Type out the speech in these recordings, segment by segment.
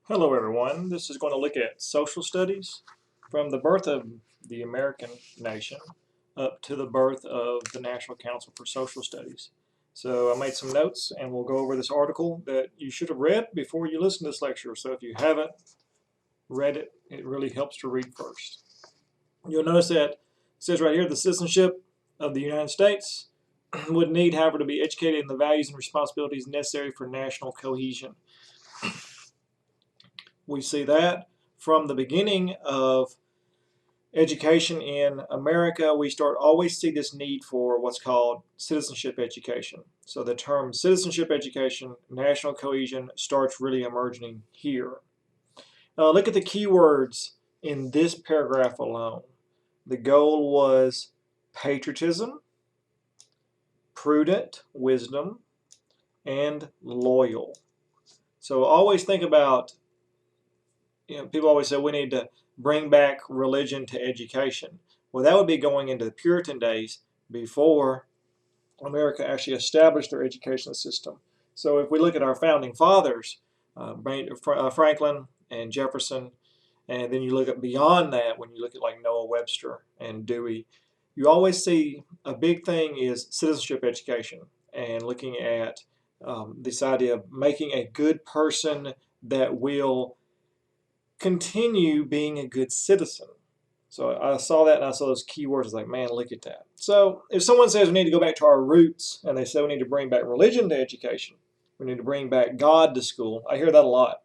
Hello everyone, this is going to look at social studies from the birth of the American nation up to the birth of the National Council for Social Studies. So I made some notes and we'll go over this article that you should have read before you listen to this lecture. So if you haven't read it, it really helps to read first. You'll notice that it says right here the citizenship of the United States would need, however, to be educated in the values and responsibilities necessary for national cohesion. We see that from the beginning of education in America, we always see this need for what's called citizenship education. So the term citizenship education, national cohesion starts really emerging here. Look at the keywords in this paragraph alone. The goal was patriotism, prudent, wisdom, and loyal. So always think about, people always say we need to bring back religion to education. Well, that would be going into the Puritan days before America actually established their education system. So if we look at our founding fathers, Franklin and Jefferson, and then you look at beyond that, when you look at like Noah Webster and Dewey, you always see a big thing is citizenship education and looking at this idea of making a good person that will continue being a good citizen. So I saw that and I saw those keywords. I was like, man, look at that. So if someone says we need to go back to our roots and they say we need to bring back religion to education, we need to bring back God to school, I hear that a lot.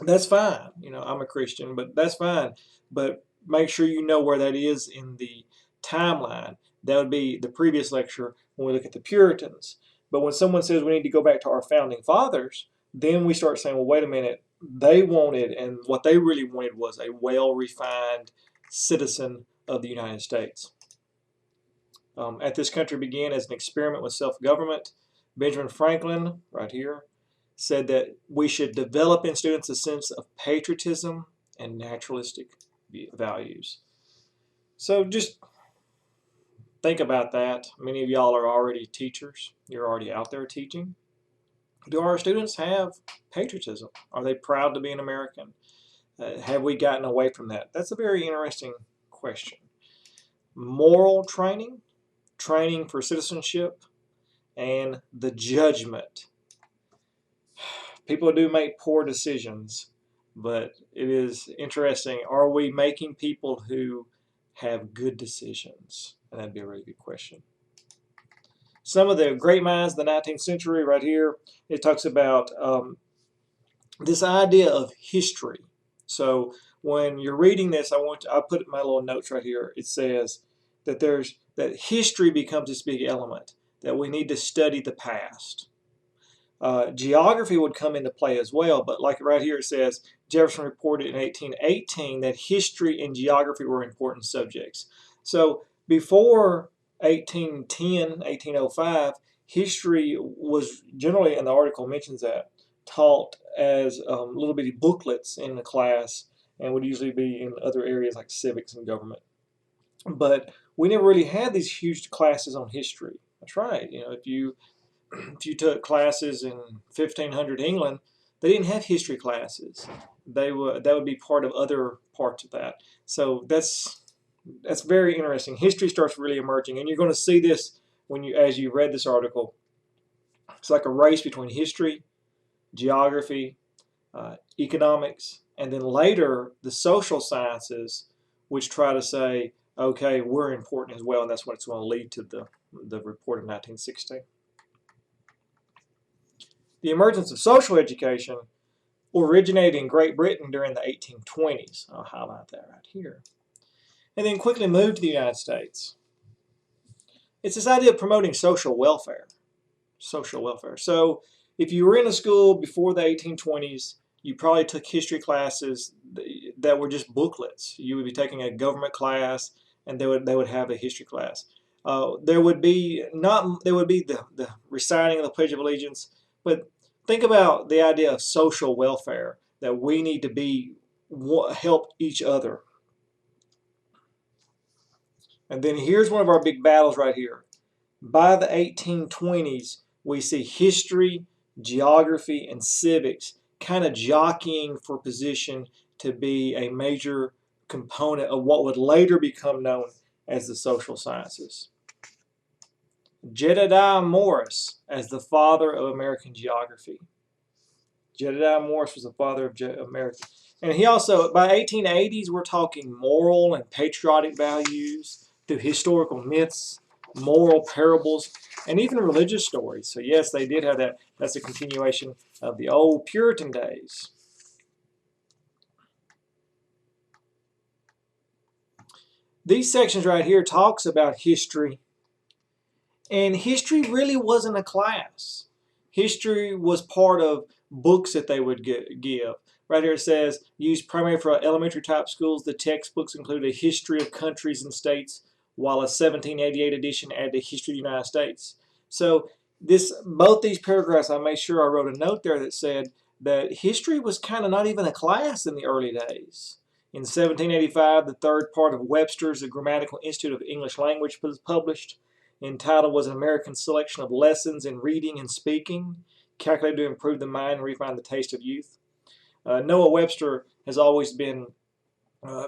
That's fine. I'm a Christian, but that's fine. But make sure you know where that is in the timeline. That would be the previous lecture when we look at the Puritans. But when someone says we need to go back to our founding fathers, then we start saying, well, wait a minute. They wanted, and what they really wanted was a well-refined citizen of the United States. At this country began as an experiment with self-government. Benjamin Franklin, right here, said that we should develop in students a sense of patriotism and naturalistic values. So just think about that. Many of y'all are already teachers. You're already out there teaching. Do our students have patriotism? Are they proud to be an American? Have we gotten away from that? That's a very interesting question. Moral training, training for citizenship, and the judgment. People do make poor decisions, but it is interesting. Are we making people who have good decisions? And that'd be a really good question. Some of the great minds of the 19th century, right here, it talks about this idea of history. So when you're reading this, I put my little notes right here. It says that history becomes this big element, that we need to study the past. Geography would come into play as well, but like right here it says, Jefferson reported in 1818 that history and geography were important subjects. So before 1810, 1805, history was generally, and the article mentions that, taught as little bitty booklets in the class and would usually be in other areas like civics and government. But we never really had these huge classes on history. That's right. If you took classes in 1500 England, they didn't have history classes. That would be part of other parts of that. So that's very interesting. History starts really emerging, and you're going to see this as you read this article. It's like a race between history, geography, economics, and then later the social sciences, which try to say, okay, we're important as well, and that's what it's going to lead to the report of 1960. The emergence of social education originated in Great Britain during the 1820s. I'll highlight that right here. And then quickly moved to the United States. It's this idea of promoting social welfare. Social welfare. So if you were in a school before the 1820s, you probably took history classes that were just booklets. You would be taking a government class, and they would have a history class. There would be the reciting of the Pledge of Allegiance, but think about the idea of social welfare, that we need to help each other. And then here's one of our big battles right here. By the 1820s, we see history, geography, and civics kind of jockeying for position to be a major component of what would later become known as the social sciences. Jedediah Morris as the father of American geography. Jedediah Morris was the father of American. And he also, by 1880s, we're talking moral and patriotic values through historical myths, moral parables, and even religious stories. So yes, they did have that. That's a continuation of the old Puritan days. These sections right here talks about history. And history really wasn't a class. History was part of books that they would give. Right here it says, used primarily for elementary type schools, the textbooks include a history of countries and states, while a 1788 edition added a history of the United States. So both these paragraphs, I made sure I wrote a note there that said that history was kind of not even a class in the early days. In 1785, the third part of Webster's The Grammatical Institute of English Language was published. Entitled was an American selection of lessons in reading and speaking, calculated to improve the mind and refine the taste of youth. Noah Webster has always been,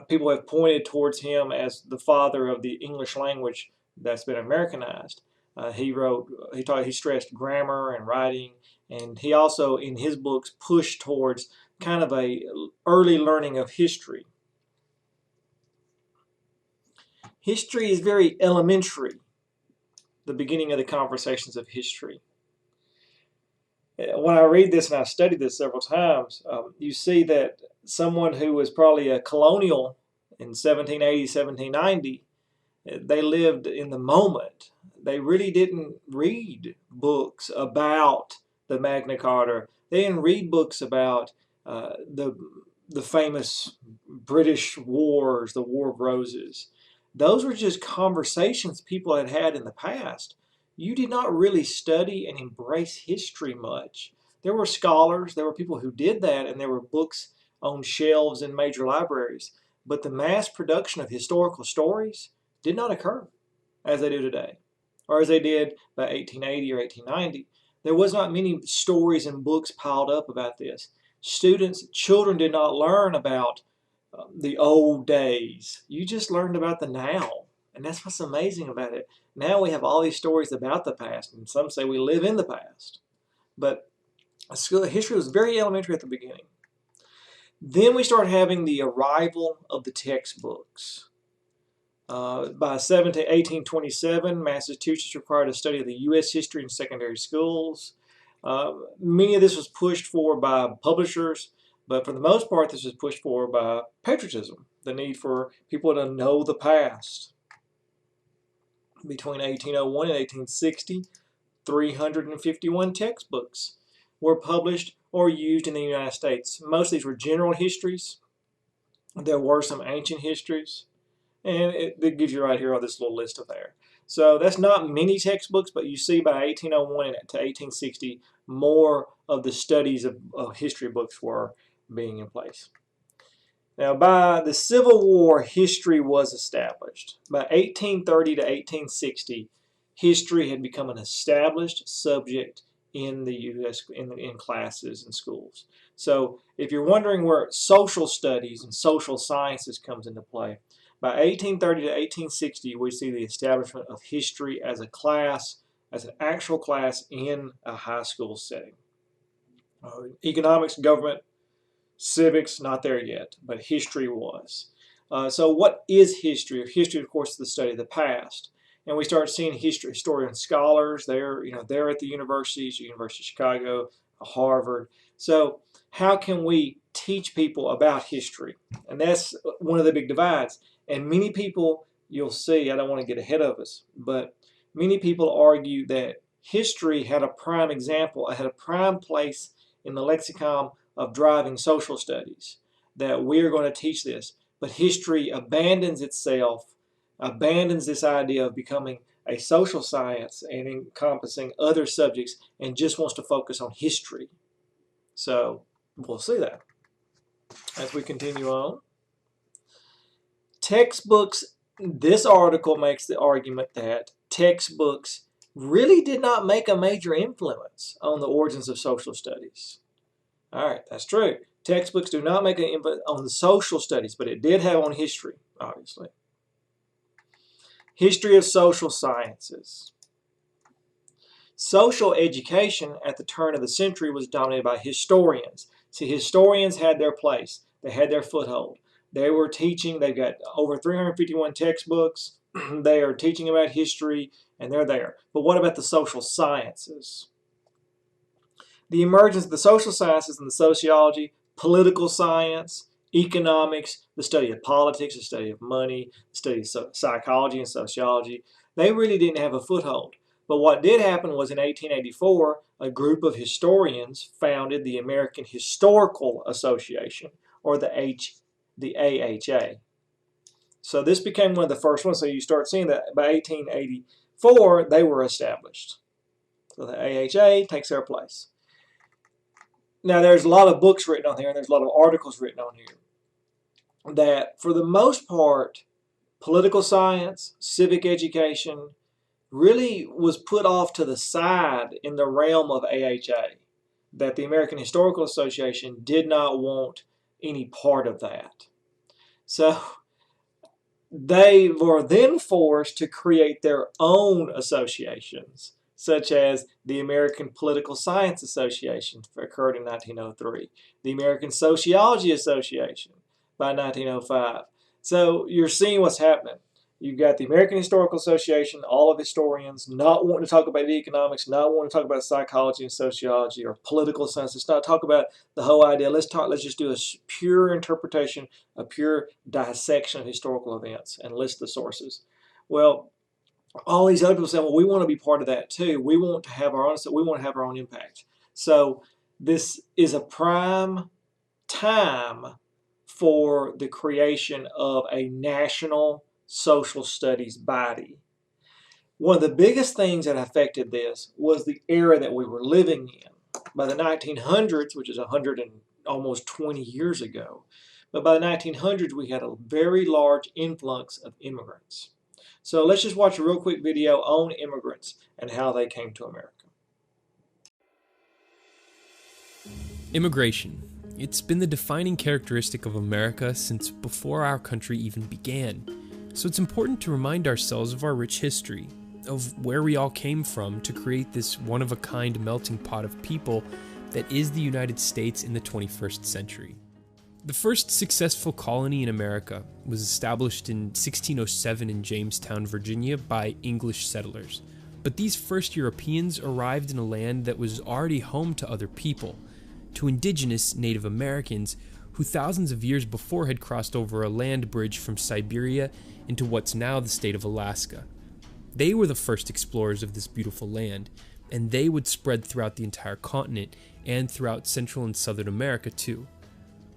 people have pointed towards him as the father of the English language that's been Americanized. He stressed grammar and writing, and he also, in his books, pushed towards kind of a early learning of history. History is very elementary, the beginning of the conversations of history. When I read this, and I've studied this several times, you see that someone who was probably a colonial in 1780, 1790, they lived in the moment. They really didn't read books about the Magna Carta. They didn't read books about the famous British wars, the War of Roses. Those were just conversations people had had in the past. You did not really study and embrace history much. There were scholars, there were people who did that, and there were books on shelves in major libraries. But the mass production of historical stories did not occur as they do today, or as they did by 1880 or 1890. There was not many stories and books piled up about this. Children did not learn about the old days. You just learned about the now. And that's what's amazing about it. Now we have all these stories about the past, and some say we live in the past. But history was very elementary at the beginning. Then we start having the arrival of the textbooks. By 1827, Massachusetts required a study of the U.S. history in secondary schools. Many of this was pushed for by publishers, but for the most part, this was pushed for by patriotism, the need for people to know the past. Between 1801 and 1860, 351 textbooks were published or used in the United States. Most of these were general histories. There were some ancient histories, and it gives you right here on this little list of there. So that's not many textbooks, but you see by 1801 to 1860, more of the studies of history books were being in place. Now, by the Civil War, history was established. By 1830 to 1860, history had become an established subject in the U.S. in classes and schools. So, if you're wondering where social studies and social sciences comes into play, by 1830 to 1860, we see the establishment of history as a class, as an actual class in a high school setting. Economics, government, civics, not there yet, but history was. So what is history? History, of course, is the study of the past. And we start seeing historian scholars there, they're at the universities, University of Chicago, Harvard. So how can we teach people about history? And that's one of the big divides. And many people, you'll see, I don't want to get ahead of us, but many people argue that history had a prime example, it had a prime place in the lexicon of driving social studies, that we're going to teach this. But history abandons itself, abandons this idea of becoming a social science and encompassing other subjects, and just wants to focus on history. So we'll see that as we continue on. Textbooks, this article makes the argument that textbooks really did not make a major influence on the origins of social studies. All right, that's true. Textbooks do not make an input on the social studies, but it did have on history, obviously. History of social sciences. Social education at the turn of the century was dominated by historians. See, historians had their place. They had their foothold. They were teaching. They've got over 351 textbooks. They are teaching about history, and they're there. But what about the social sciences? The emergence of the social sciences and the sociology, political science, economics, the study of politics, the study of money, the study of psychology and sociology, they really didn't have a foothold. But what did happen was in 1884, a group of historians founded the American Historical Association, or the AHA. So this became one of the first ones. So you start seeing that by 1884, they were established. So the AHA takes their place. Now, there's a lot of books written on here, and there's a lot of articles written on here, that for the most part, political science, civic education, really was put off to the side in the realm of AHA, that the American Historical Association did not want any part of that. So they were then forced to create their own associations, such as the American Political Science Association, occurred in 1903, the American Sociology Association by 1905. So you're seeing what's happening. You've got the American Historical Association, all of historians not wanting to talk about economics, not wanting to talk about psychology and sociology or political science. Let's not talk about the whole idea. Let's just do a pure interpretation, a pure dissection of historical events and list the sources. Well, all these other people say, well, we want to be part of that too. We want to have our own impact. So this is a prime time for the creation of a national social studies body. One of the biggest things that affected this was the era that we were living in. By the 1900s, which is 100 and almost 20 years ago, but by the 1900s we had a very large influx of immigrants. So let's just watch a real quick video on immigrants and how they came to America. Immigration. It's been the defining characteristic of America since before our country even began. So it's important to remind ourselves of our rich history, of where we all came from to create this one-of-a-kind melting pot of people that is the United States in the 21st century. The first successful colony in America was established in 1607 in Jamestown, Virginia by English settlers. But these first Europeans arrived in a land that was already home to other people, to indigenous Native Americans who thousands of years before had crossed over a land bridge from Siberia into what's now the state of Alaska. They were the first explorers of this beautiful land, and they would spread throughout the entire continent and throughout Central and Southern America too.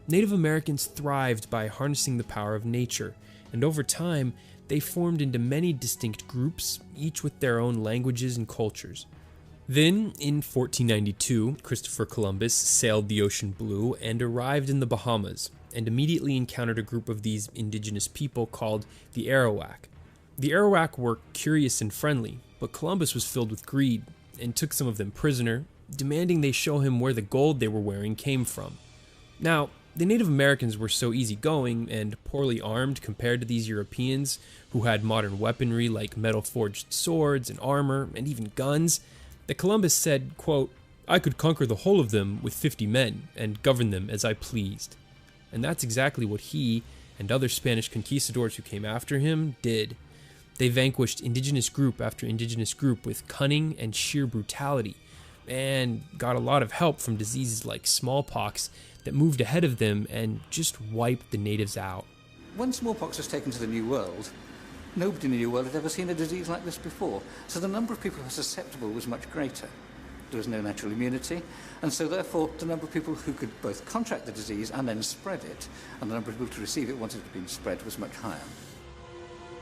Native Americans thrived by harnessing the power of nature, and over time, they formed into many distinct groups, each with their own languages and cultures. Then, in 1492, Christopher Columbus sailed the ocean blue and arrived in the Bahamas, and immediately encountered a group of these indigenous people called the Arawak. The Arawak were curious and friendly, but Columbus was filled with greed, and took some of them prisoner, demanding they show him where the gold they were wearing came from. Now, the Native Americans were so easygoing and poorly armed compared to these Europeans, who had modern weaponry like metal-forged swords and armor, and even guns, that Columbus said, quote, "I could conquer the whole of them with 50 men, and govern them as I pleased." And that's exactly what he, and other Spanish conquistadors who came after him, did. They vanquished indigenous group after indigenous group with cunning and sheer brutality, and got a lot of help from diseases like smallpox that moved ahead of them and just wiped the natives out. When smallpox was taken to the New World, nobody in the New World had ever seen a disease like this before, so the number of people who were susceptible was much greater. There was no natural immunity, and so therefore the number of people who could both contract the disease and then spread it, and the number of people to receive it once it had been spread, was much higher.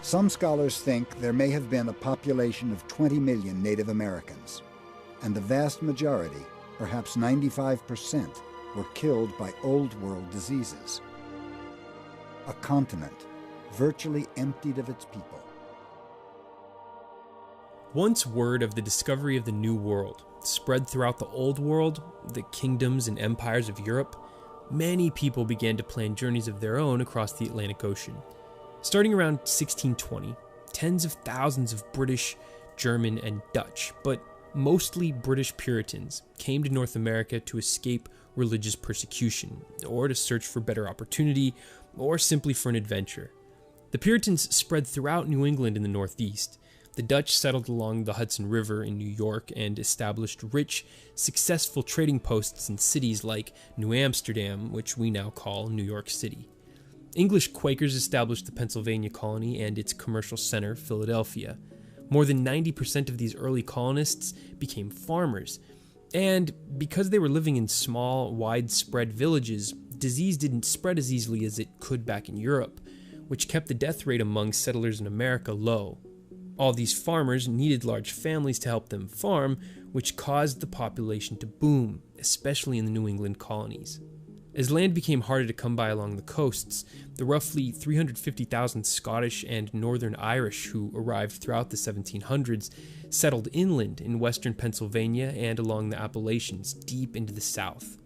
Some scholars think there may have been a population of 20 million Native Americans, and the vast majority, perhaps 95%, were killed by Old World diseases. A continent virtually emptied of its people. Once word of the discovery of the New World, spread throughout the Old World, the kingdoms and empires of Europe, many people began to plan journeys of their own across the Atlantic Ocean. Starting around 1620, tens of thousands of British, German, and Dutch, but mostly British Puritans, came to North America to escape religious persecution, or to search for better opportunity, or simply for an adventure. The Puritans spread throughout New England in the Northeast. The Dutch settled along the Hudson River in New York and established rich, successful trading posts in cities like New Amsterdam, which we now call New York City. English Quakers established the Pennsylvania colony and its commercial center, Philadelphia. More than 90% of these early colonists became farmers. And because they were living in small, widespread villages, disease didn't spread as easily as it could back in Europe, which kept the death rate among settlers in America low. All these farmers needed large families to help them farm, which caused the population to boom, especially in the New England colonies. As land became harder to come by along the coasts, the roughly 350,000 Scottish and Northern Irish who arrived throughout the 1700s settled inland in western Pennsylvania and along the Appalachians, deep into the South.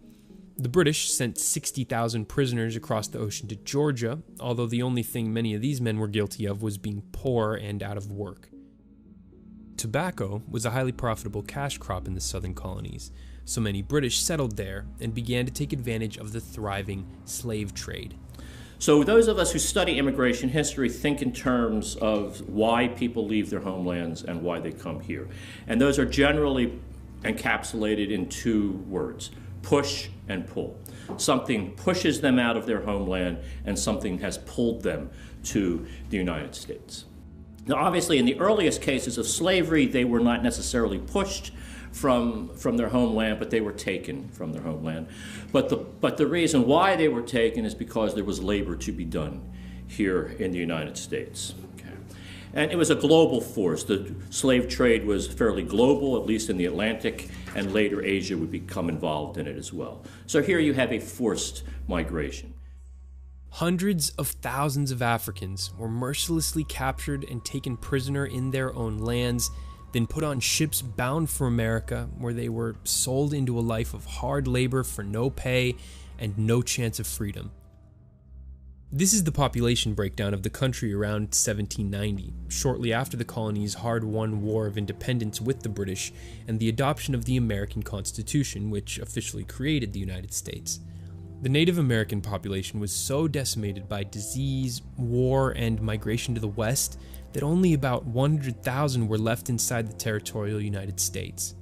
The British sent 60,000 prisoners across the ocean to Georgia, although the only thing many of these men were guilty of was being poor and out of work. Tobacco was a highly profitable cash crop in the southern colonies, so many British settled there and began to take advantage of the thriving slave trade. So those of us who study immigration history think in terms of why people leave their homelands and why they come here. And those are generally encapsulated in two words: push and pull. Something pushes them out of their homeland and something has pulled them to the United States. Now, obviously, in the earliest cases of slavery, they were not necessarily pushed from their homeland, but they were taken from their homeland. But the reason why they were taken is because there was labor to be done here in the United States. Okay. And it was a global force. The slave trade was fairly global, at least in the Atlantic, and later Asia would become involved in it as well. So here you have a forced migration. Hundreds of thousands of Africans were mercilessly captured and taken prisoner in their own lands, then put on ships bound for America, where they were sold into a life of hard labor for no pay and no chance of freedom. This is the population breakdown of the country around 1790, shortly after the colony's hard-won War of Independence with the British and the adoption of the American Constitution, which officially created the United States. The Native American population was so decimated by disease, war, and migration to the West that only about 100,000 were left inside the territorial United States.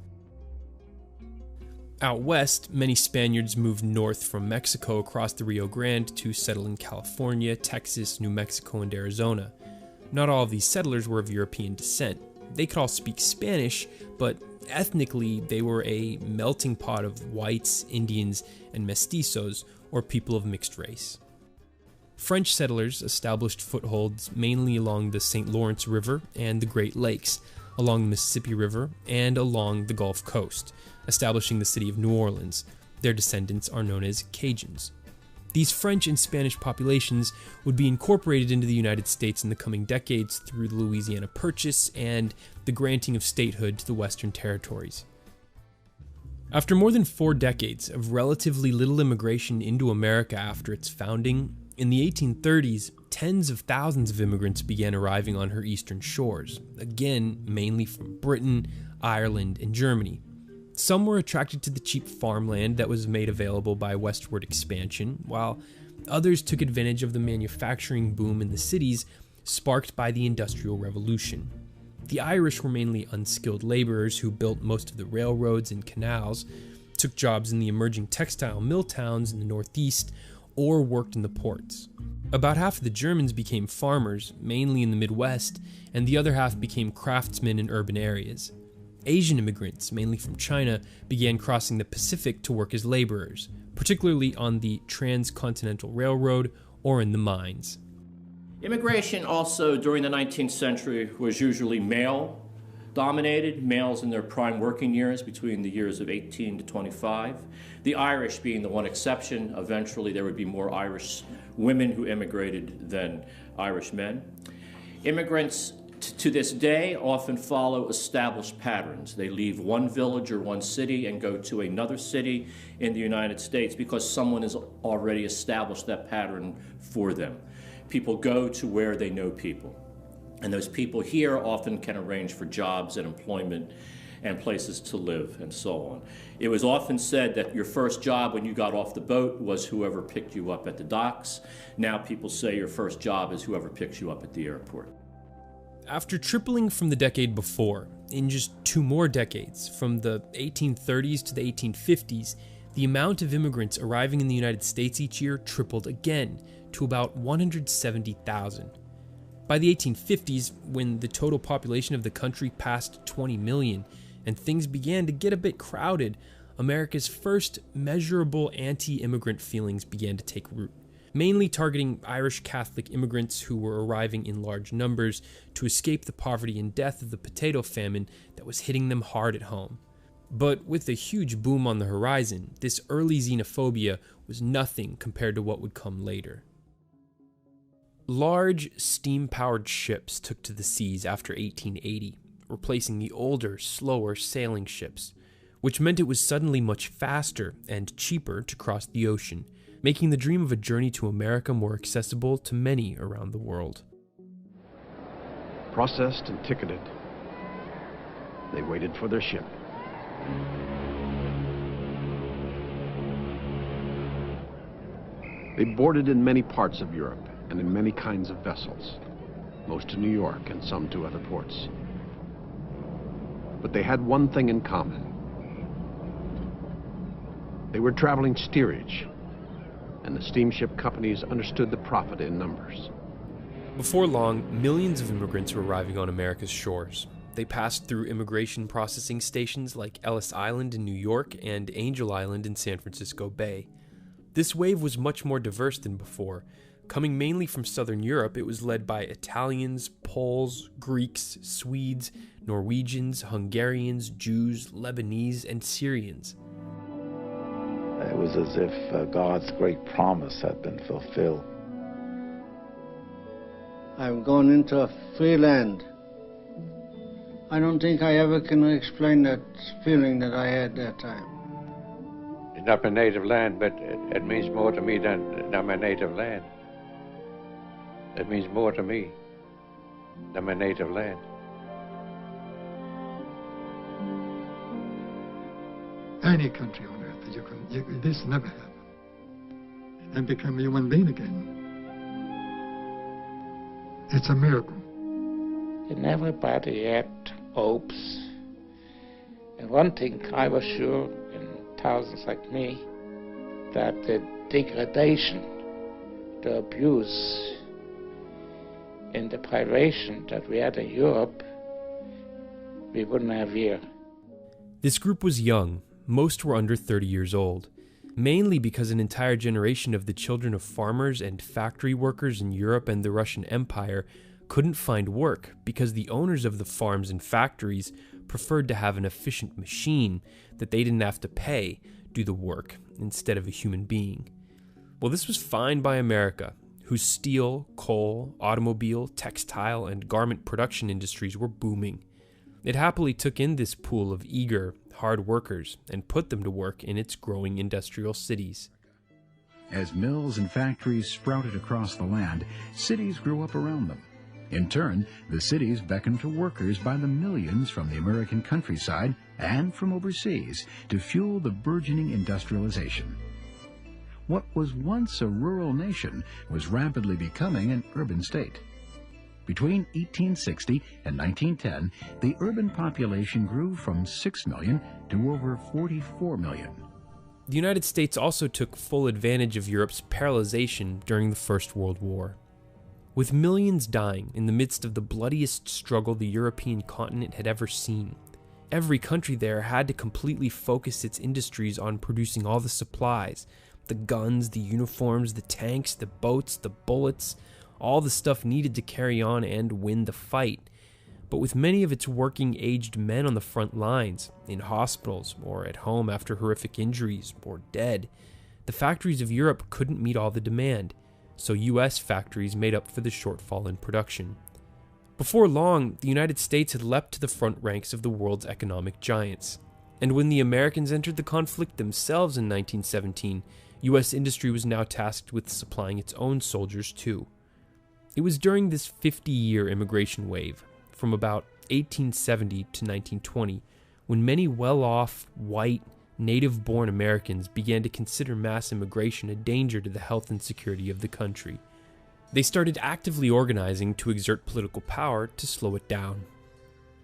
Out west, many Spaniards moved north from Mexico across the Rio Grande to settle in California, Texas, New Mexico, and Arizona. Not all of these settlers were of European descent. They could all speak Spanish, but ethnically they were a melting pot of whites, Indians, and mestizos, or people of mixed race. French settlers established footholds mainly along the St. Lawrence River and the Great Lakes, along the Mississippi River, and along the Gulf Coast, establishing the city of New Orleans. Their descendants are known as Cajuns. These French and Spanish populations would be incorporated into the United States in the coming decades through the Louisiana Purchase and the granting of statehood to the Western Territories. After more than 4 decades of relatively little immigration into America after its founding, in the 1830s, tens of thousands of immigrants began arriving on her eastern shores, again mainly from Britain, Ireland, and Germany. Some were attracted to the cheap farmland that was made available by westward expansion, while others took advantage of the manufacturing boom in the cities sparked by the Industrial Revolution. The Irish were mainly unskilled laborers who built most of the railroads and canals, took jobs in the emerging textile mill towns in the Northeast, or worked in the ports. About half of the Germans became farmers, mainly in the Midwest, and the other half became craftsmen in urban areas. Asian immigrants, mainly from China, began crossing the Pacific to work as laborers, particularly on the Transcontinental Railroad or in the mines. Immigration also during the 19th century was usually male-dominated, males in their prime working years between the years of 18 to 25. The Irish being the one exception. Eventually there would be more Irish women who immigrated than Irish men. Immigrants to this day often follow established patterns. They leave one village or one city and go to another city in the United States because someone has already established that pattern for them. People go to where they know people. And those people here often can arrange for jobs and employment and places to live and so on. It was often said that your first job when you got off the boat was whoever picked you up at the docks. Now people say your first job is whoever picks you up at the airport. After tripling from the decade before, in just 2 more decades, from the 1830s to the 1850s, the amount of immigrants arriving in the United States each year tripled again to about 170,000. By the 1850s, when the total population of the country passed 20 million and things began to get a bit crowded, America's first measurable anti-immigrant feelings began to take root, mainly targeting Irish Catholic immigrants who were arriving in large numbers to escape the poverty and death of the potato famine that was hitting them hard at home. But with a huge boom on the horizon, this early xenophobia was nothing compared to what would come later. Large, steam-powered ships took to the seas after 1880, replacing the older, slower sailing ships, which meant it was suddenly much faster and cheaper to cross the ocean, making the dream of a journey to America more accessible to many around the world. Processed and ticketed, they waited for their ship. They boarded in many parts of Europe and in many kinds of vessels, most to New York and some to other ports. But they had one thing in common. They were traveling steerage, and the steamship companies understood the profit in numbers. Before long, millions of immigrants were arriving on America's shores. They passed through immigration processing stations like Ellis Island in New York and Angel Island in San Francisco Bay. This wave was much more diverse than before. Coming mainly from Southern Europe, it was led by Italians, Poles, Greeks, Swedes, Norwegians, Hungarians, Jews, Lebanese, and Syrians. It was as if God's great promise had been fulfilled. I've gone into a free land. I don't think I ever can explain that feeling that I had that time. It's not my native land, but it means more to me than my native land. It means more to me than my native land. Any country on earth that this never happened. And then become a human being again. It's a miracle. And everybody had hopes. And one thing I was sure, and thousands like me, that the degradation, the abuse, and the privation that we had in Europe, we wouldn't have here. This group was young. Most were under 30 years old, mainly because an entire generation of the children of farmers and factory workers in Europe and the Russian Empire couldn't find work because the owners of the farms and factories preferred to have an efficient machine that they didn't have to pay do the work instead of a human being. Well, this was fine by America, whose steel, coal, automobile, textile, and garment production industries were booming. It happily took in this pool of eager, hard workers and put them to work in its growing industrial cities. As mills and factories sprouted across the land, cities grew up around them. In turn, the cities beckoned to workers by the millions from the American countryside and from overseas to fuel the burgeoning industrialization. What was once a rural nation was rapidly becoming an urban state. Between 1860 and 1910, the urban population grew from 6 million to over 44 million. The United States also took full advantage of Europe's paralyzation during the First World War. With millions dying in the midst of the bloodiest struggle the European continent had ever seen, every country there had to completely focus its industries on producing all the supplies, the guns, the uniforms, the tanks, the boats, the bullets, all the stuff needed to carry on and win the fight. But with many of its working aged men on the front lines, in hospitals, or at home after horrific injuries, or dead, the factories of Europe couldn't meet all the demand, so US factories made up for the shortfall in production. Before long, the United States had leapt to the front ranks of the world's economic giants. And when the Americans entered the conflict themselves in 1917, U.S. industry was now tasked with supplying its own soldiers too. It was during this 50-year immigration wave, from about 1870 to 1920, when many well-off, white, native-born Americans began to consider mass immigration a danger to the health and security of the country. They started actively organizing to exert political power to slow it down.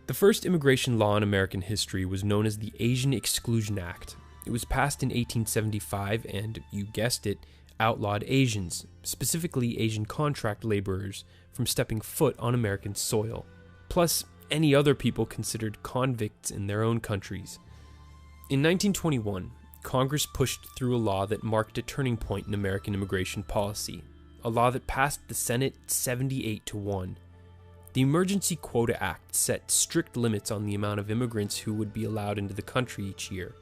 The first immigration law in American history was known as the Asian Exclusion Act. It was passed in 1875 and, you guessed it, outlawed Asians, specifically Asian contract laborers, from stepping foot on American soil, plus any other people considered convicts in their own countries. In 1921, Congress pushed through a law that marked a turning point in American immigration policy, a law that passed the Senate 78-1. The Emergency Quota Act set strict limits on the amount of immigrants who would be allowed into the country each year.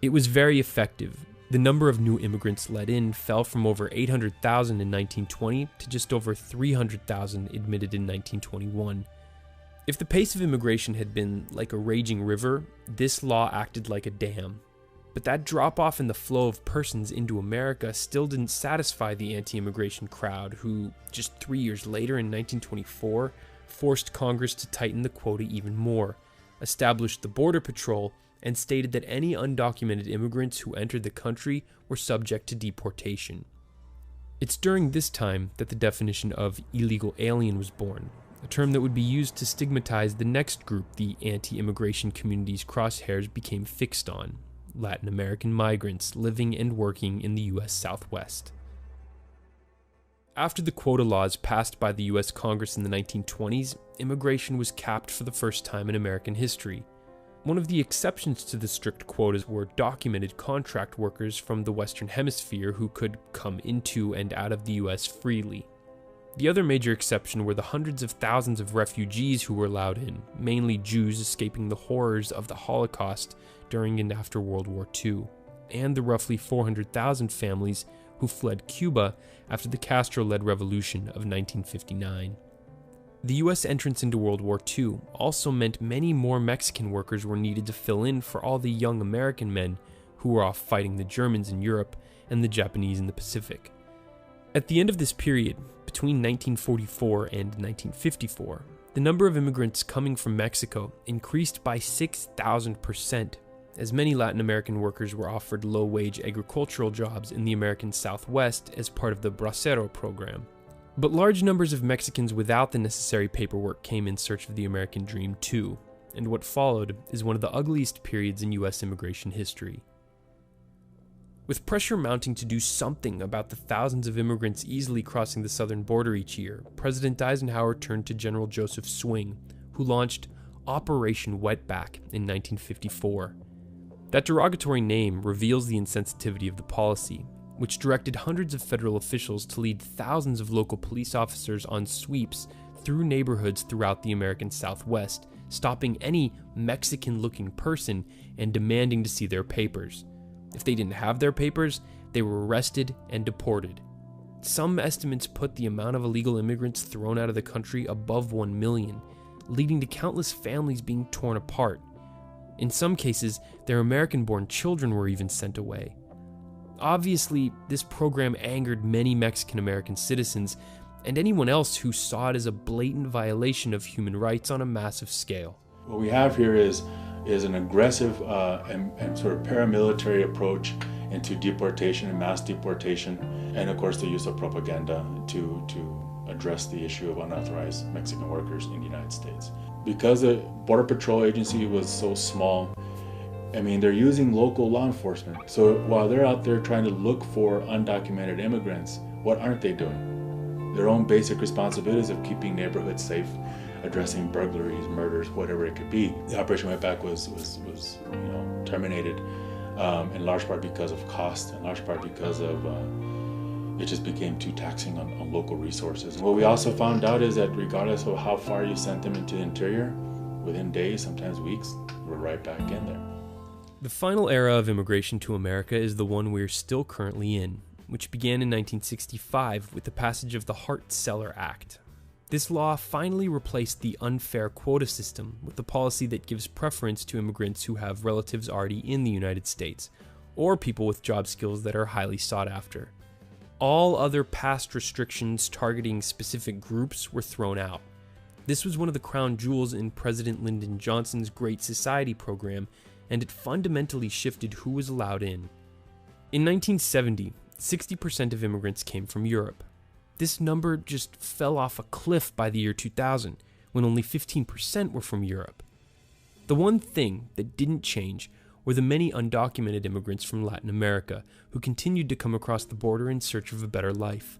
It was very effective. The number of new immigrants let in fell from over 800,000 in 1920 to just over 300,000 admitted in 1921. If the pace of immigration had been like a raging river, this law acted like a dam. But that drop-off in the flow of persons into America still didn't satisfy the anti-immigration crowd who, just 3 years later in 1924, forced Congress to tighten the quota even more, established the Border Patrol, and stated that any undocumented immigrants who entered the country were subject to deportation. It's during this time that the definition of illegal alien was born, a term that would be used to stigmatize the next group the anti-immigration community's crosshairs became fixed on: Latin American migrants living and working in the U.S. Southwest. After the quota laws passed by the U.S. Congress in the 1920s, immigration was capped for the first time in American history. One of the exceptions to the strict quotas were documented contract workers from the Western Hemisphere who could come into and out of the U.S. freely. The other major exception were the hundreds of thousands of refugees who were allowed in, mainly Jews escaping the horrors of the Holocaust during and after World War II, and the roughly 400,000 families who fled Cuba after the Castro-led revolution of 1959. The U.S. entrance into World War II also meant many more Mexican workers were needed to fill in for all the young American men who were off fighting the Germans in Europe and the Japanese in the Pacific. At the end of this period, between 1944 and 1954, the number of immigrants coming from Mexico increased by 6,000%, as many Latin American workers were offered low-wage agricultural jobs in the American Southwest as part of the Bracero program. But large numbers of Mexicans without the necessary paperwork came in search of the American dream too, and what followed is one of the ugliest periods in U.S. immigration history. With pressure mounting to do something about the thousands of immigrants easily crossing the southern border each year, President Eisenhower turned to General Joseph Swing, who launched Operation Wetback in 1954. That derogatory name reveals the insensitivity of the policy, which directed hundreds of federal officials to lead thousands of local police officers on sweeps through neighborhoods throughout the American Southwest, stopping any Mexican-looking person and demanding to see their papers. If they didn't have their papers, they were arrested and deported. Some estimates put the amount of illegal immigrants thrown out of the country above 1 million, leading to countless families being torn apart. In some cases, their American-born children were even sent away. Obviously, this program angered many Mexican-American citizens and anyone else who saw it as a blatant violation of human rights on a massive scale. What we have here is an aggressive and sort of paramilitary approach into deportation and mass deportation, and of course the use of propaganda to address the issue of unauthorized Mexican workers in the United States. Because the Border Patrol agency was so small, I mean, they're using local law enforcement. So while they're out there trying to look for undocumented immigrants, what aren't they doing? Their own basic responsibilities of keeping neighborhoods safe, addressing burglaries, murders, whatever it could be. The Operation Wetback was terminated in large part because of cost, in large part because of it just became too taxing on local resources. What we also found out is that regardless of how far you sent them into the interior, within days, sometimes weeks, we're right back in there. The final era of immigration to America is the one we're still currently in, which began in 1965 with the passage of the Hart-Celler Act. This law finally replaced the unfair quota system with a policy that gives preference to immigrants who have relatives already in the United States, or people with job skills that are highly sought after. All other past restrictions targeting specific groups were thrown out. This was one of the crown jewels in President Lyndon Johnson's Great Society program, and it fundamentally shifted who was allowed in. In 1970, 60% of immigrants came from Europe. This number just fell off a cliff by the year 2000, when only 15% were from Europe. The one thing that didn't change were the many undocumented immigrants from Latin America who continued to come across the border in search of a better life.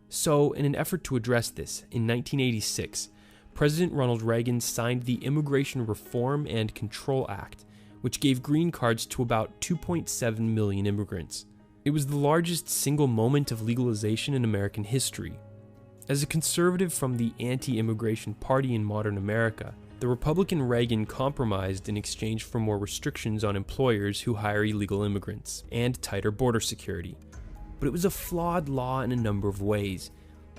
So, in an effort to address this, in 1986, President Ronald Reagan signed the Immigration Reform and Control Act, which gave green cards to about 2.7 million immigrants. It was the largest single moment of legalization in American history. As a conservative from the anti-immigration party in modern America, the Republican Reagan compromised in exchange for more restrictions on employers who hire illegal immigrants and tighter border security. But it was a flawed law in a number of ways.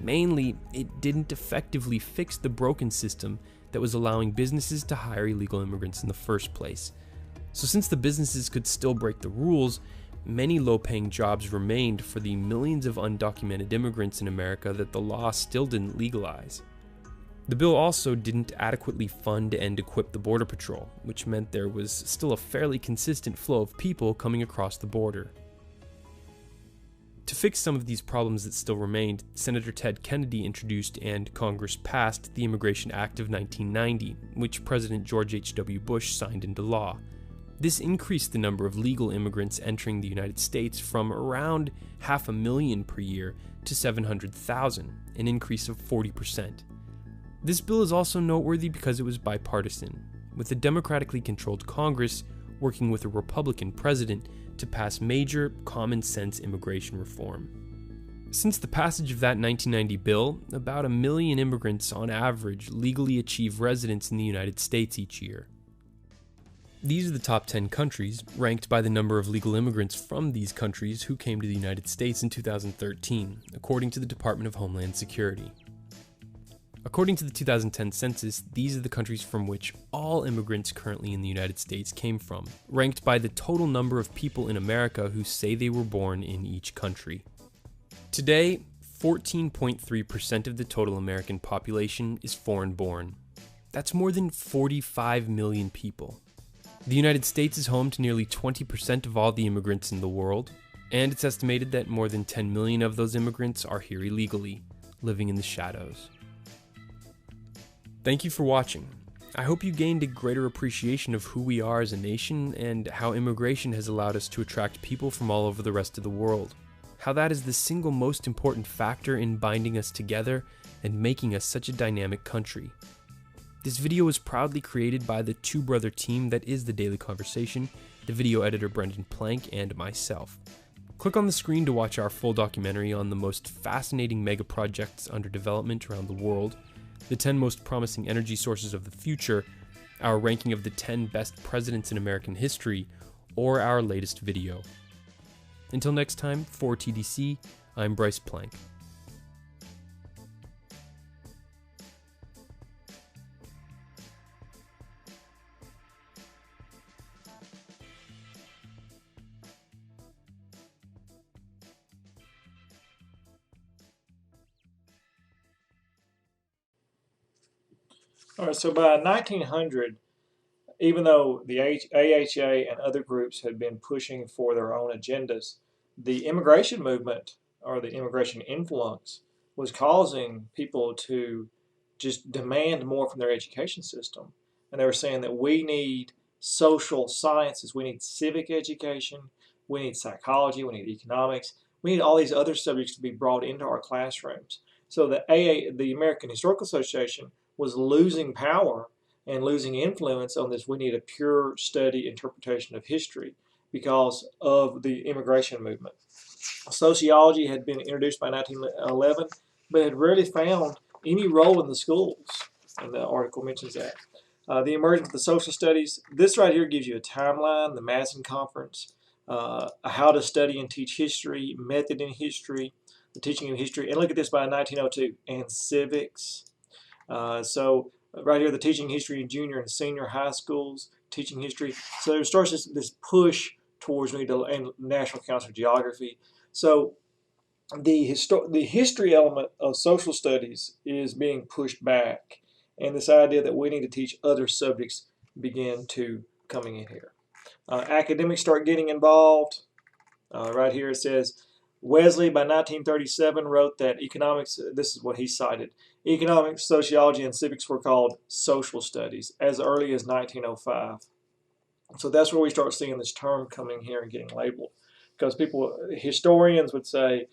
Mainly, it didn't effectively fix the broken system that was allowing businesses to hire illegal immigrants in the first place. So since the businesses could still break the rules, many low-paying jobs remained for the millions of undocumented immigrants in America that the law still didn't legalize. The bill also didn't adequately fund and equip the Border Patrol, which meant there was still a fairly consistent flow of people coming across the border. To fix some of these problems that still remained, Senator Ted Kennedy introduced and Congress passed the Immigration Act of 1990, which President George H.W. Bush signed into law. This increased the number of legal immigrants entering the United States from around 500,000 per year to 700,000, an increase of 40%. This bill is also noteworthy because it was bipartisan, with a democratically controlled Congress working with a Republican president to pass major, common-sense immigration reform. Since the passage of that 1990 bill, about 1 million immigrants on average legally achieve residence in the United States each year. These are the top 10 countries, ranked by the number of legal immigrants from these countries who came to the United States in 2013, according to the Department of Homeland Security. According to the 2010 census, these are the countries from which all immigrants currently in the United States came from, ranked by the total number of people in America who say they were born in each country. Today, 14.3% of the total American population is foreign-born. That's more than 45 million people. The United States is home to nearly 20% of all the immigrants in the world, and it's estimated that more than 10 million of those immigrants are here illegally, living in the shadows. Thank you for watching. I hope you gained a greater appreciation of who we are as a nation and how immigration has allowed us to attract people from all over the rest of the world. How that is the single most important factor in binding us together and making us such a dynamic country. This video was proudly created by the two-brother team that is The Daily Conversation, the video editor Brendan Plank, and myself. Click on the screen to watch our full documentary on the most fascinating mega projects under development around the world, the 10 most promising energy sources of the future, our ranking of the 10 best presidents in American history, or our latest video. Until next time, for TDC, I'm Bryce Plank. All right, so by 1900, even though the AHA and other groups had been pushing for their own agendas, the immigration movement, or the immigration influx, was causing people to just demand more from their education system. And they were saying that we need social sciences, we need civic education, we need psychology, we need economics, we need all these other subjects to be brought into our classrooms. So the American Historical Association was losing power and losing influence on this. We need a pure study interpretation of history because of the immigration movement. Sociology had been introduced by 1911, but had rarely found any role in the schools, and the article mentions that. The emergence of the social studies, this right here gives you a timeline, the Madison Conference, how to study and teach history, method in history, the teaching of history, and look at this by 1902, and civics. So right here, the teaching history in junior and senior high schools, teaching history. So there starts this push towards and National Council of Geography. So the history element of social studies is being pushed back, and this idea that we need to teach other subjects begin to coming in here. Academics start getting involved. Right here it says, Wesley by 1937 wrote that economics, this is what he cited, economics, sociology, and civics were called social studies as early as 1905. So that's where we start seeing this term coming here and getting labeled. Because historians would say,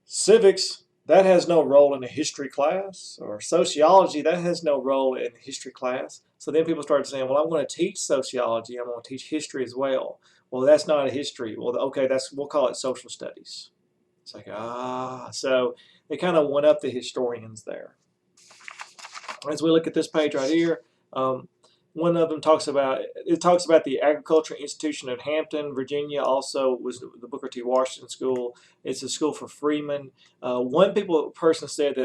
civics, that has no role in a history class, or sociology, that has no role in a history class. So then people started saying, well, I'm going to teach sociology, I'm going to teach history as well. Well, that's not a history. Well, okay, we'll call it social studies. It's like, so they kind of went up the historians there. As we look at this page right here, one of them talks about the Agricultural Institution at Hampton, Virginia. Also was the Booker T. Washington School. It's a school for freemen. One person said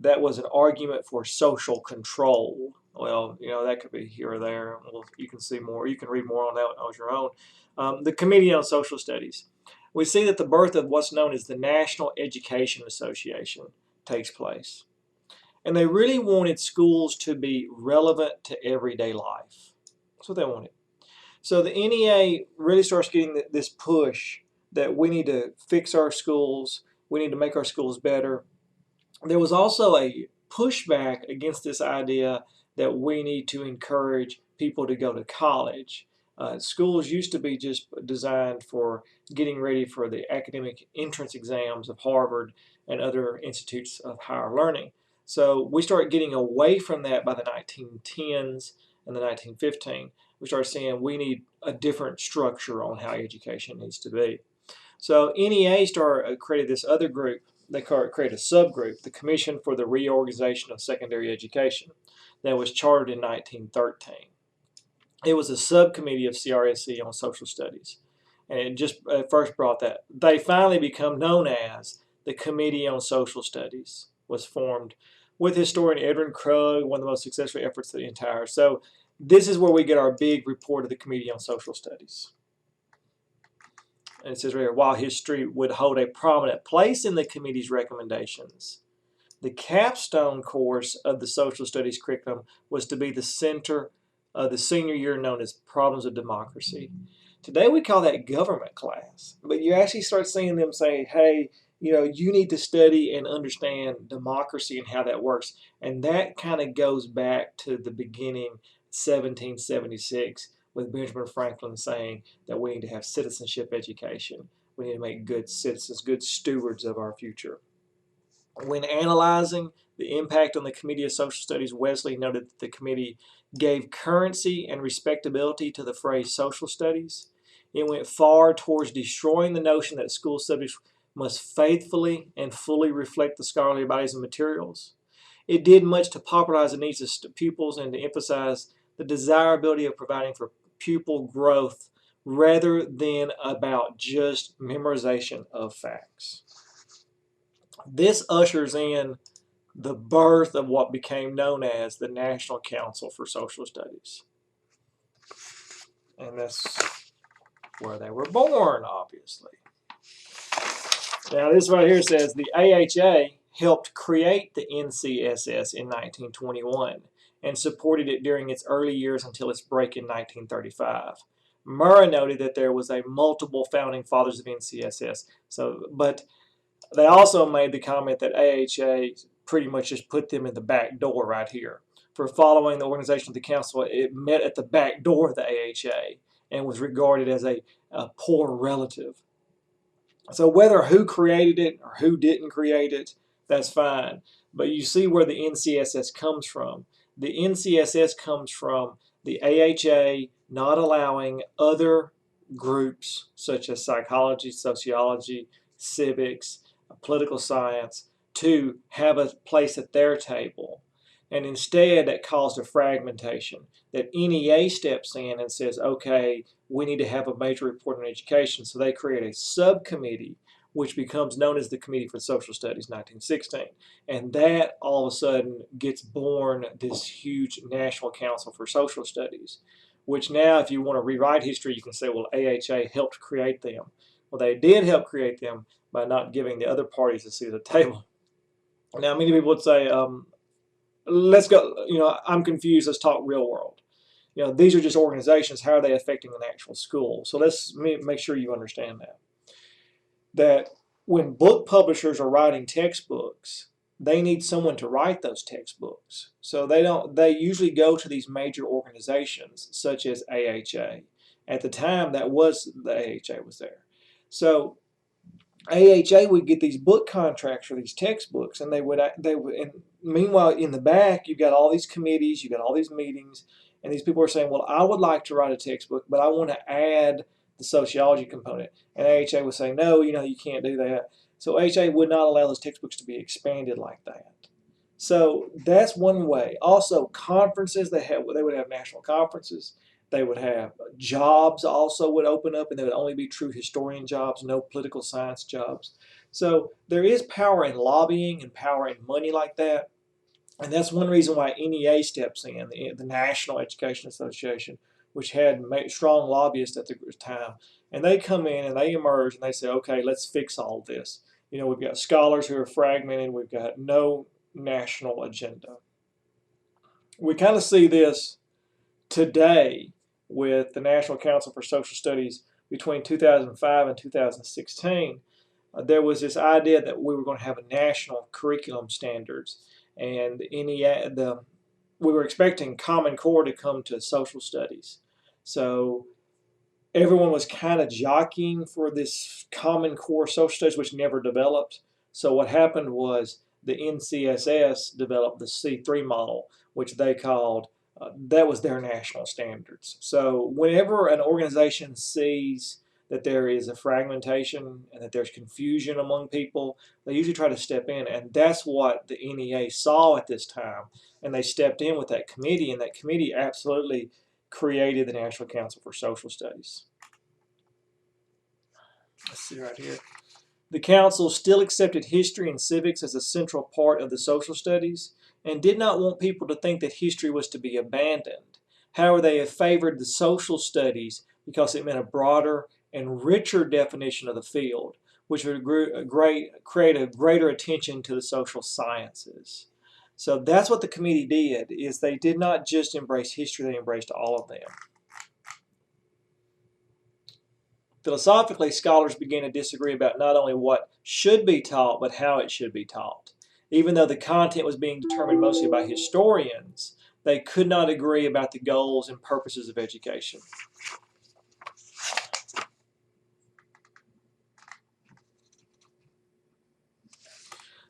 that was an argument for social control. Well, that could be here or there. Well, you can see more. You can read more on that on your own. The Committee on Social Studies. We see that the birth of what's known as the National Education Association takes place. And they really wanted schools to be relevant to everyday life. That's what they wanted. So the NEA really starts getting this push that we need to fix our schools, we need to make our schools better. There was also a pushback against this idea that we need to encourage people to go to college. Schools used to be just designed for getting ready for the academic entrance exams of Harvard and other institutes of higher learning. So we start getting away from that by the 1910s and the 1915. We start saying we need a different structure on how education needs to be. So NEA created this other group. They created a subgroup, the Commission for the Reorganization of Secondary Education, that was chartered in 1913. It was a subcommittee of CRSE on social studies. And it just first brought that. They finally become known as the Committee on Social Studies, was formed with historian Edwin Krug, one of the most successful efforts of the entire. So this is where we get our big report of the Committee on Social Studies. And it says right here, while history would hold a prominent place in the committee's recommendations, the capstone course of the social studies curriculum was to be the center of the senior year known as Problems of Democracy. Today we call that government class, but you actually start seeing them say, hey, you need to study and understand democracy and how that works. And that kind of goes back to the beginning, 1776, with Benjamin Franklin saying that we need to have citizenship education. We need to make good citizens, good stewards of our future. When analyzing the impact on the Committee of Social Studies, Wesley noted that the committee gave currency and respectability to the phrase social studies. It went far towards destroying the notion that school subjects must faithfully and fully reflect the scholarly bodies and materials. It did much to popularize the needs of pupils and to emphasize the desirability of providing for pupil growth rather than about just memorization of facts. This ushers in the birth of what became known as the National Council for Social Studies. And that's where they were born, obviously. Now this right here says the AHA helped create the NCSS in 1921 and supported it during its early years until its break in 1935. Murrah noted that there was a multiple founding fathers of NCSS, but they also made the comment that AHA pretty much just put them in the back door right here. For following the organization of the council, it met at the back door of the AHA and was regarded as a poor relative. So whether who created it or who didn't create it, that's fine. But you see where the NCSS comes from. The NCSS comes from the AHA not allowing other groups such as psychology, sociology, civics, political science to have a place at their table. And instead that caused a fragmentation. That NEA steps in and says, okay, we need to have a major report on education. So they create a subcommittee which becomes known as the Committee for Social Studies 1916. And that all of a sudden gets born this huge National Council for Social Studies, which now if you want to rewrite history, you can say, well, AHA helped create them. Well, they did help create them by not giving the other parties a seat at the table. Now, many people would say, let's go, I'm confused, let's talk real world. These are just organizations, how are they affecting an actual school? So let's make sure you understand that when book publishers are writing textbooks, they need someone to write those textbooks. So they usually go to these major organizations such as AHA. At the time, the AHA was there. So AHA would get these book contracts for these textbooks, and and meanwhile in the back you've got all these committees, you've got all these meetings, and these people are saying, well, I would like to write a textbook, but I want to add the sociology component. And AHA would say, no, you can't do that. So AHA would not allow those textbooks to be expanded like that. So that's one way. Also, conferences, they would have national conferences. They would have jobs also would open up, and they would only be true historian jobs, no political science jobs. So there is power in lobbying and power in money like that. And that's one reason why NEA steps in, the National Education Association, which had strong lobbyists at the time. And they come in and they emerge and they say, okay, let's fix all this. We've got scholars who are fragmented. We've got no national agenda. We kind of see this today with the National Council for Social Studies between 2005 and 2016. There was this idea that we were going to have a national curriculum standards, and we were expecting Common Core to come to social studies. So everyone was kind of jockeying for this Common Core social studies, which never developed. So what happened was the NCSS developed the C3 model, which they called, that was their national standards. So whenever an organization sees that there is a fragmentation and that there's confusion among people, they usually try to step in, and that's what the NEA saw at this time, and they stepped in with that committee, and that committee absolutely created the National Council for Social Studies. Let's see right here. The council still accepted history and civics as a central part of the social studies and did not want people to think that history was to be abandoned. However, they have favored the social studies because it meant a broader and richer definition of the field, which would create a greater attention to the social sciences. So that's what the committee did, is they did not just embrace history, they embraced all of them. Philosophically, scholars began to disagree about not only what should be taught, but how it should be taught. Even though the content was being determined mostly by historians, they could not agree about the goals and purposes of education.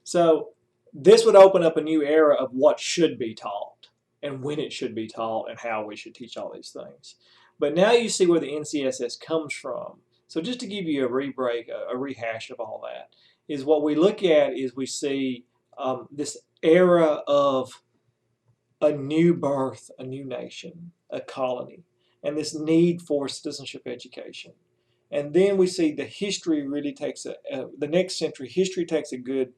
So this would open up a new era of what should be taught and when it should be taught and how we should teach all these things. But now you see where the NCSS comes from. So just to give you a rehash of all that, is what we look at is we see this era of a new birth, a new nation, a colony, and this need for citizenship education. And then we see the history really takes the next century, history takes a good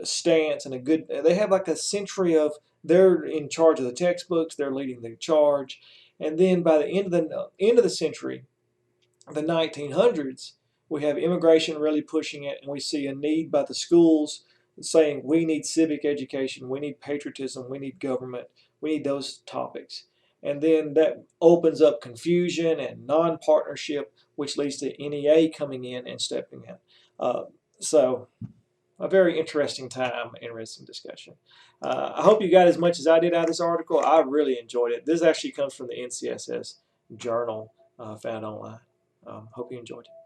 stance and they have like a century of, they're in charge of the textbooks, they're leading the charge. And then by the end of the century, the 1900s, we have immigration really pushing it, and we see a need by the schools saying we need civic education, we need patriotism, we need government, we need those topics. And then that opens up confusion and non-partnership, which leads to NEA coming in and stepping in. So a very interesting time, interesting discussion. I hope you got as much as I did out of this article. I really enjoyed it. This actually comes from the NCSS journal found online. Hope you enjoyed it.